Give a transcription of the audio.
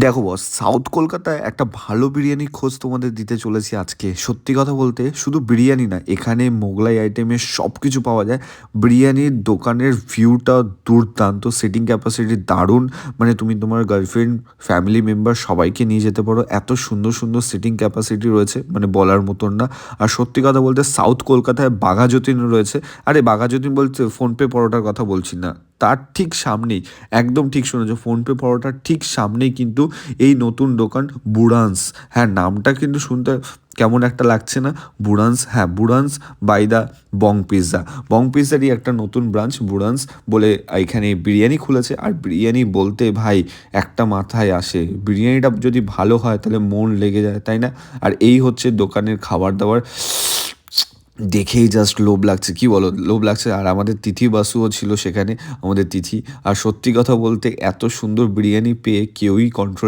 দেখো বস, সাউথ কলকাতায় একটা ভালো বিরিয়ানির খোঁজ তোমাদের দিতে চলেছি আজকে। সত্যি কথা বলতে শুধু বিরিয়ানি না, এখানে মোগলাই আইটেমের সব কিছু পাওয়া যায়। বিরিয়ানির দোকানের ভিউটা দুর্দান্ত, সিটিং ক্যাপাসিটি দারুণ। মানে তুমি তোমার গার্লফ্রেন্ড, ফ্যামিলি মেম্বার সবাইকে নিয়ে যেতে পারো। এত সুন্দর সুন্দর সিটিং ক্যাপাসিটি রয়েছে, মানে বলার মতন না। আর সত্যি কথা বলতে সাউথ কলকাতায় বাঘা যতীন রয়েছে। আরে বাঘা যতীন বলতে ফোনপে পরোটার কথা বলছি না, তার ঠিক সামনেই, একদম ঠিক শুনেছো, ফোনপে পরোটার ঠিক সামনেই কিন্তু এই নতুন দোকান বুড়ান্স। হ্যাঁ, নামটা কিন্তু শুনতে কেমন একটা লাগছে না? বুড়ান্স, হ্যাঁ বুড়ান্স বাই দ্য বং পিৎজা। বং পিৎজারই একটা নতুন ব্রাঞ্চ বুড়ান্স বলে এখানে বিরিয়ানি খুলেছে। আর বিরিয়ানি বলতে ভাই একটা মাথায় আসে, বিরিয়ানিটা যদি ভালো হয় তাহলে মন লেগে যায়, তাই না? আর এই হচ্ছে দোকানের খাবার দাবার, দেখেই জাস্ট লোভ লাগছে, কি বলো, লোভ লাগছে। আর আমাদের তিথি বাসুও ছিল সেখানে, আমাদের তিথি। আর সত্যি কথা বলতে এত সুন্দর বিরিয়ানি পেয়ে কেউই কন্ট্রোল